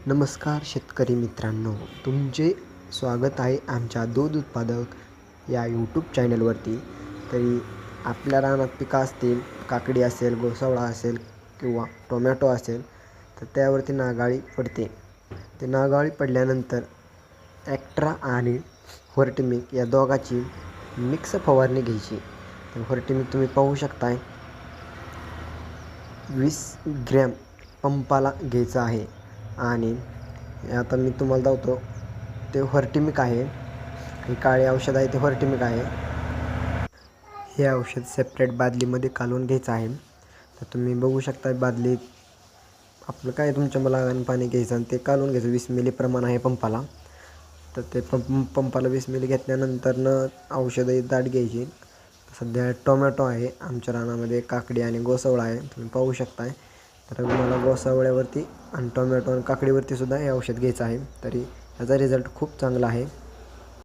नमस्कार शेतकरी मित्रांनो, तुमचे स्वागत आहे आमच्या दूध उत्पादक या यूट्यूब चॅनलवरती. तरी आपल्या रानात पिकं असतील, काकडी असेल, गोसावळा असेल किंवा टोमॅटो असेल, तर त्यावरती नागाळी पडते. ते नागाळी पडल्यानंतर ॲक्ट्रा आणि व्हर्टिमिक या दोघाची मिक्स फवारणी घ्यायची. तर व्हर्टिमिक तुम्ही पाहू शकताय 20 ग्रॅम पंपाला घ्यायचं आहे. आणि आता मी तुम्हाला दाखवतो, ते व्हर्टिमिक आहे. हे काळे औषध आहे ते व्हर्टिमिक आहे. हे औषध सेपरेट बादलीमध्ये कालवून घ्यायचं आहे. तर तुम्ही बघू शकता बादलीत आपलं काय तुमच्या मलागाने पाणी घ्यायचं आणि ते कालवून घ्यायचं. 20 मिली प्रमाण आहे पंपाला. तर ते पंपाला 20 मिली घेतल्यानंतरनं औषधं दाट घ्यायची. सध्या टोमॅटो आहे आमच्या रानामध्ये, काकडी आणि गोसावळा आहे तुम्ही पाहू शकताय. तर मला गोसावळ्यावरती आणि टोमॅटो आणि काकडीवरती सुद्धा हे औषध घ्यायचं आहे. तरी याचा रिझल्ट खूप चांगला आहे.